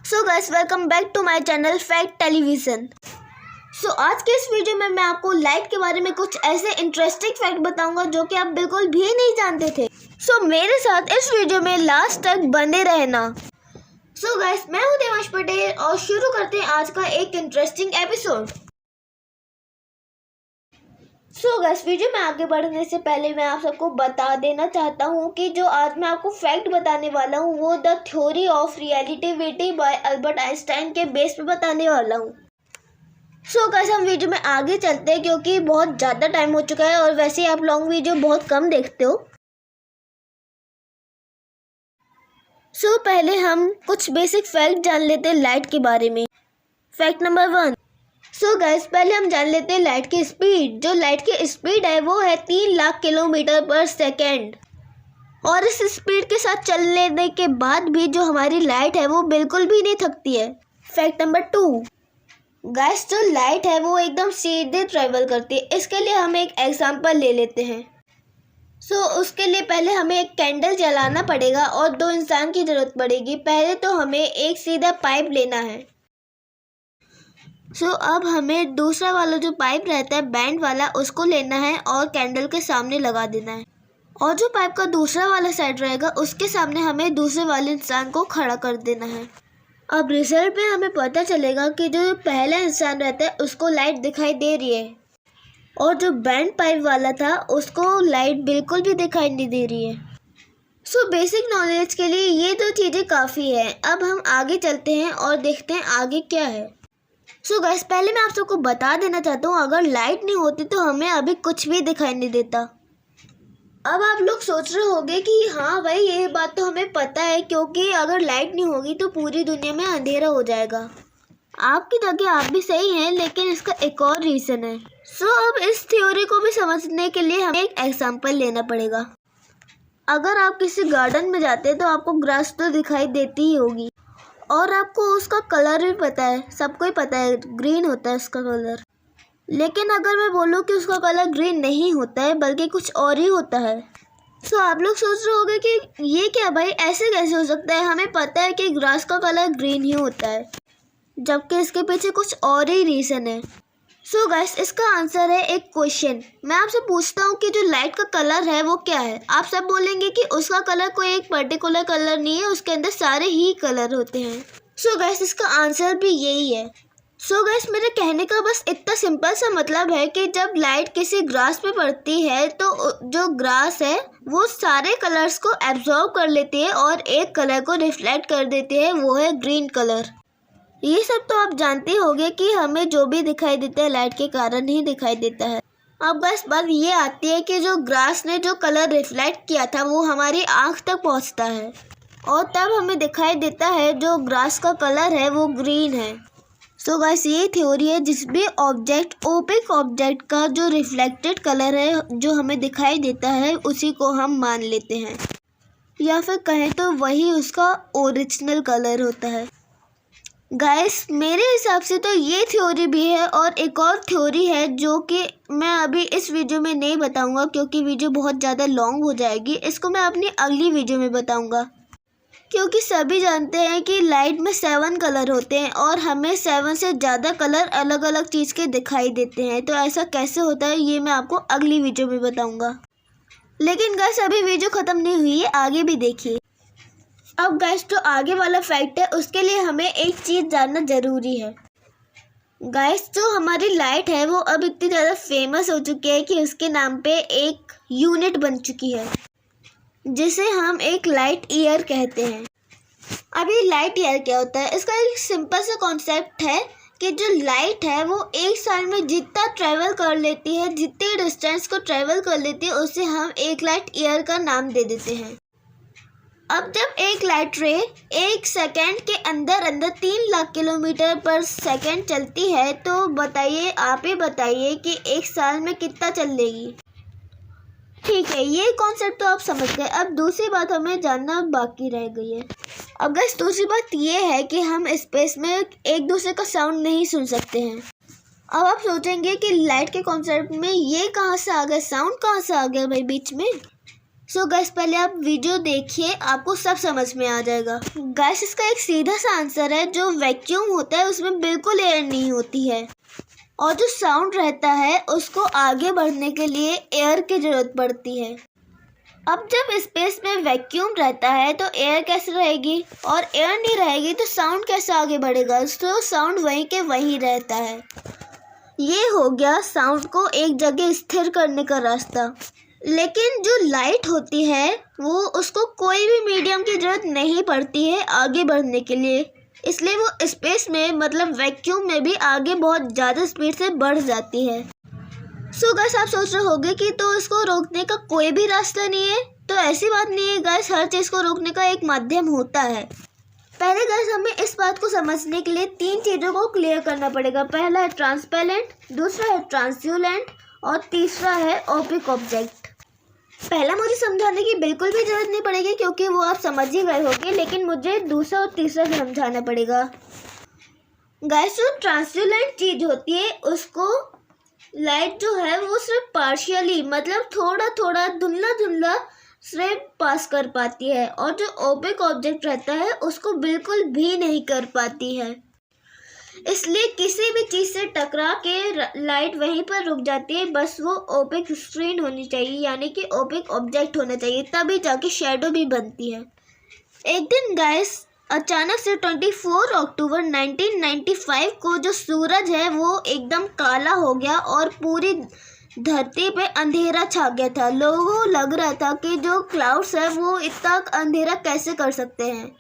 So guys welcome back to my channel fact television. So आज के इस video में मैं आपको लाइट के बारे में कुछ ऐसे इंटरेस्टिंग फैक्ट बताऊंगा जो कि आप बिल्कुल भी नहीं जानते थे। सो मेरे साथ इस वीडियो में लास्ट तक बने रहना। सो गाइस मैं हूं देवांश पटेल और शुरू करते हैं आज का एक interesting episode. So guys video में आगे बढ़ने से पहले मैं आप सबको बता देना चाहता हूँ कि जो आज मैं आपको फैक्ट बताने वाला हूँ वो the theory of relativity by Albert Einstein के बेस पे बताने वाला हूँ। सो गाइस हम वीडियो में आगे चलते हैं क्योंकि बहुत ज़्यादा टाइम हो चुका है और वैसे ही आप लॉन्ग वीडियो बहुत कम देखते हो। सो पहले हम कुछ बेसिक फैक्ट जान लेते हैं लाइट के बारे में। Fact number 1। सो गाइस पहले हम जान लेते हैं लाइट की स्पीड। जो लाइट की स्पीड है वो है 3 लाख किलोमीटर पर सेकेंड और इस स्पीड के साथ चलने के बाद भी जो हमारी लाइट है वो बिल्कुल भी नहीं थकती है। Fact number 2। गाइस जो लाइट है वो एकदम सीधे ट्रेवल करती है। इसके लिए हम एक एग्जांपल ले लेते हैं। सो उसके लिए पहले हमें एक कैंडल जलाना पड़ेगा और 2 इंसान की ज़रूरत पड़ेगी। पहले तो हमें एक सीधा पाइप लेना है। सो अब हमें दूसरा वाला जो पाइप रहता है बैंड वाला उसको लेना है और कैंडल के सामने लगा देना है और जो पाइप का दूसरा वाला साइड रहेगा उसके सामने हमें दूसरे वाले इंसान को खड़ा कर देना है। अब रिजल्ट में हमें पता चलेगा कि जो पहला इंसान रहता है उसको लाइट दिखाई दे रही है और जो बैंड पाइप वाला था उसको लाइट बिल्कुल भी दिखाई नहीं दे रही है। सो बेसिक नॉलेज के लिए ये 2 चीज़ें काफ़ी है। अब हम आगे चलते हैं और देखते हैं आगे क्या है। सो गाइस पहले मैं आप सबको बता देना चाहता हूँ अगर लाइट नहीं होती तो हमें अभी कुछ भी दिखाई नहीं देता। अब आप लोग सोच रहे होंगे कि हाँ भाई ये बात तो हमें पता है क्योंकि अगर लाइट नहीं होगी तो पूरी दुनिया में अंधेरा हो जाएगा। आपकी जगह आप भी सही हैं लेकिन इसका एक और रीज़न है। सो अब इस थ्योरी को भी समझने के लिए हमें एक एग्जाम्पल लेना पड़ेगा। अगर आप किसी गार्डन में जाते हैं तो आपको ग्रास तो दिखाई देती ही होगी और आपको उसका कलर भी पता है, सबको ही पता है ग्रीन होता है उसका कलर। लेकिन अगर मैं बोलूँ कि उसका कलर ग्रीन नहीं होता है बल्कि कुछ और ही होता है। सो आप लोग सोच रहे होंगे कि ये क्या भाई ऐसे कैसे हो सकता है, हमें पता है कि ग्रास का कलर ग्रीन ही होता है जबकि इसके पीछे कुछ और ही रीज़न है। सो गाइस इसका आंसर है एक क्वेश्चन। मैं आपसे पूछता हूँ कि जो लाइट का कलर है वो क्या है। आप सब बोलेंगे कि उसका कलर कोई एक पर्टिकुलर कलर नहीं है, उसके अंदर सारे ही कलर होते हैं। सो गाइस इसका आंसर भी यही है। सो गाइस मेरे कहने का बस इतना सिंपल सा मतलब है कि जब लाइट किसी ग्रास पे पड़ती है तो जो ग्रास है वो सारे कलर्स को एब्जॉर्ब कर लेती है और एक कलर को रिफ्लेक्ट कर देती है, वो है ग्रीन कलर। ये सब तो आप जानते होंगे कि हमें जो भी दिखाई देता है लाइट के कारण ही दिखाई देता है। अब बस बात ये आती है कि जो ग्रास ने जो कलर रिफ्लेक्ट किया था वो हमारी आँख तक पहुंचता है और तब हमें दिखाई देता है जो ग्रास का कलर है वो ग्रीन है। सो गाइस ये थ्योरी है जिस भी ऑब्जेक्ट ओपेक ऑब्जेक्ट का जो रिफ्लेक्टेड कलर है जो हमें दिखाई देता है उसी को हम मान लेते हैं या फिर कहें तो वही उसका ओरिजिनल कलर होता है। गाइस मेरे हिसाब से तो ये थ्योरी भी है और एक और थ्योरी है जो कि मैं अभी इस वीडियो में नहीं बताऊंगा क्योंकि वीडियो बहुत ज़्यादा लॉन्ग हो जाएगी। इसको मैं अपनी अगली वीडियो में बताऊंगा क्योंकि सभी जानते हैं कि लाइट में 7 कलर होते हैं और हमें 7 से ज़्यादा कलर अलग अलग चीज़ के दिखाई देते हैं। तो ऐसा कैसे होता है ये मैं आपको अगली वीडियो में बताऊँगा। लेकिन गाइस अभी वीडियो ख़त्म नहीं हुई है, आगे भी देखिए। अब गाइस जो आगे वाला फैक्ट है उसके लिए हमें एक चीज़ जानना ज़रूरी है। गाइस जो हमारी लाइट है वो अब इतनी ज़्यादा फेमस हो चुकी है कि उसके नाम पे एक यूनिट बन चुकी है जिसे हम एक लाइट ईयर कहते हैं। अब ये लाइट ईयर क्या होता है, इसका एक सिंपल सा कॉन्सेप्ट है कि जो लाइट है वो एक साल में जितना ट्रैवल कर लेती है, जितने डिस्टेंस को ट्रैवल कर लेती है उसे हम एक लाइट ईयर का नाम दे देते हैं। अब जब एक लाइट रे 1 सेकेंड के अंदर 3 लाख किलोमीटर पर सेकेंड चलती है तो बताइए, आप ही बताइए कि एक साल में कितना चल लेगी। ठीक है ये कॉन्सेप्ट तो आप समझ गए। अब दूसरी बात हमें जानना बाकी रह गई है। अब गाइस दूसरी बात ये है कि हम स्पेस में एक दूसरे का साउंड नहीं सुन सकते हैं। अब आप सोचेंगे कि लाइट के कॉन्सेप्ट में ये कहाँ से आ गया, साउंड कहाँ से आ गया भाई बीच में। सो गैस पहले आप वीडियो देखिए, आपको सब समझ में आ जाएगा। गैस इसका एक सीधा सा आंसर है, जो वैक्यूम होता है उसमें बिल्कुल एयर नहीं होती है, और जो साउंड रहता है उसको आगे बढ़ने के लिए एयर की ज़रूरत पड़ती है। अब जब स्पेस में वैक्यूम रहता है तो एयर कैसे रहेगी, और एयर नहीं रहेगी तो साउंड कैसे आगे बढ़ेगा। तो साउंड वहीं के वहीं रहता है। ये हो गया साउंड को एक जगह स्थिर करने का रास्ता। लेकिन जो लाइट होती है वो उसको कोई भी मीडियम की ज़रूरत नहीं पड़ती है आगे बढ़ने के लिए, इसलिए वो स्पेस में मतलब वैक्यूम में भी आगे बहुत ज़्यादा स्पीड से बढ़ जाती है। सो गाइस आप सोच रहे होंगे कि तो इसको रोकने का कोई भी रास्ता नहीं है। तो ऐसी बात नहीं है गाइस, हर चीज़ को रोकने का एक माध्यम होता है। पहले गाइस हमें इस बात को समझने के लिए 3 चीज़ों को क्लियर करना पड़ेगा। पहला है ट्रांसपेरेंट, दूसरा है ट्रांसल्यूसेंट और तीसरा है ओपेक ऑब्जेक्ट। पहला मुझे समझाने की बिल्कुल भी ज़रूरत नहीं पड़ेगी क्योंकि वो आप समझ ही गए होंगे, लेकिन मुझे दूसरा और तीसरा भी समझाना पड़ेगा। गाइस जो ट्रांसल्यूसेंट चीज़ होती है उसको लाइट जो है वो सिर्फ पार्शियली मतलब थोड़ा थोड़ा धुंधला धुंधला से पास कर पाती है, और जो ओपेक ऑब्जेक्ट रहता है उसको बिल्कुल भी नहीं कर पाती है। इसलिए किसी भी चीज़ से टकरा के लाइट वहीं पर रुक जाती है। बस वो ओपेक स्क्रीन होनी चाहिए, यानी कि ओपेक ऑब्जेक्ट होना चाहिए, तभी जाके शैडो भी बनती है। एक दिन गाइस अचानक से 24 अक्टूबर 1995 को जो सूरज है वो एकदम काला हो गया और पूरी धरती पे अंधेरा छा गया था। लोगों को लग रहा था कि जो क्लाउड्स है वो इतना अंधेरा कैसे कर सकते हैं,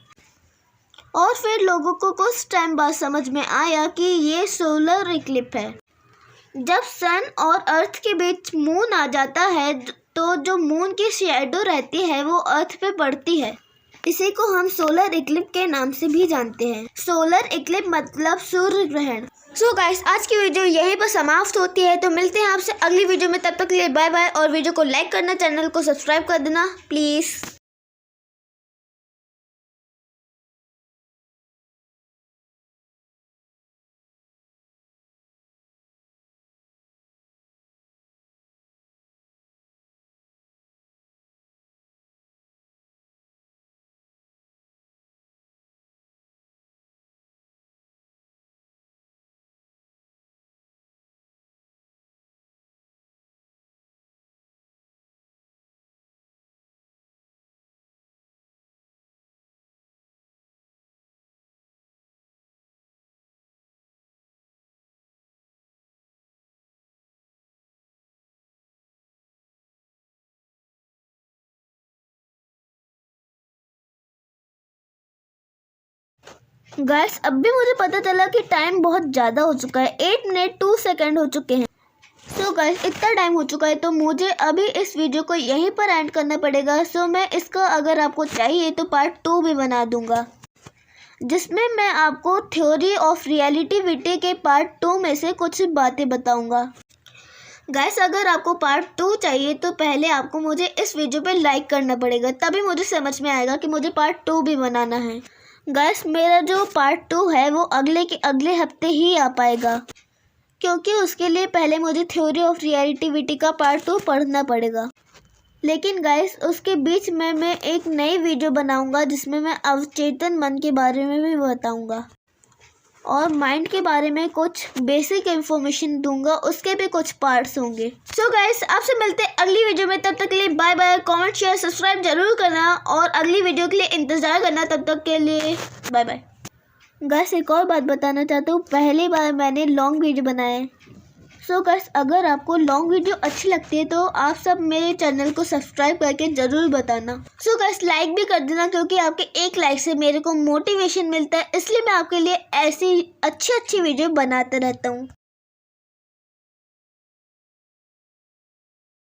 और फिर लोगों को कुछ टाइम बाद समझ में आया कि ये सोलर इक्लिप्स है। जब सन और अर्थ के बीच मून आ जाता है तो जो मून की शैडो रहती है वो अर्थ पे पड़ती है। इसी को हम सोलर इक्लिप्स के नाम से भी जानते हैं। सोलर इक्लिप्स मतलब सूर्य ग्रहण। सो गाइस आज की वीडियो यहीं पर समाप्त होती है। तो मिलते हैं आपसे अगली वीडियो में, तब तक के लिए बाय बाय। और वीडियो को लाइक करना, चैनल को सब्सक्राइब कर देना प्लीज़। गाइस अब भी मुझे पता चला कि टाइम बहुत ज़्यादा हो चुका है, 8 मिनट 2 सेकंड हो चुके हैं। सो गाइस इतना टाइम हो चुका है तो मुझे अभी इस वीडियो को यहीं पर एंड करना पड़ेगा। सो मैं इसका अगर आपको चाहिए तो पार्ट 2 भी बना दूंगा, जिसमें मैं आपको थ्योरी ऑफ रिलेटिविटी के पार्ट 2 में से कुछ बातें बताऊंगा। गाइस अगर आपको पार्ट 2 चाहिए तो पहले आपको मुझे इस वीडियो पे लाइक करना पड़ेगा, तभी मुझे समझ में आएगा कि मुझे पार्ट 2 भी बनाना है। गाइस मेरा जो पार्ट 2 है वो अगले के अगले हफ्ते ही आ पाएगा, क्योंकि उसके लिए पहले मुझे थ्योरी ऑफ रिलेटिविटी का पार्ट 2 पढ़ना पड़ेगा। लेकिन गाइस उसके बीच में मैं एक नई वीडियो बनाऊंगा जिसमें मैं अवचेतन मन के बारे में भी बताऊंगा और माइंड के बारे में कुछ बेसिक इन्फॉर्मेशन दूंगा, उसके भी कुछ पार्ट्स होंगे। सो गाइस आपसे मिलते हैं अगली वीडियो में, तब तक के लिए bye bye. Comment share subscribe जरूर करना और अगली वीडियो के लिए इंतज़ार करना। तब तक के लिए बाय बाय। गाइस एक और बात बताना चाहता हूँ, पहली बार मैंने लॉन्ग वीडियो बनाया है। सो गाइस अगर आपको लॉन्ग वीडियो अच्छी लगती है तो आप सब मेरे चैनल को सब्सक्राइब करके ज़रूर बताना। सो गाइस लाइक भी कर देना, क्योंकि आपके एक लाइक से मेरे को मोटिवेशन मिलता है, इसलिए मैं आपके लिए ऐसी अच्छी वीडियो बनाते रहता हूँ।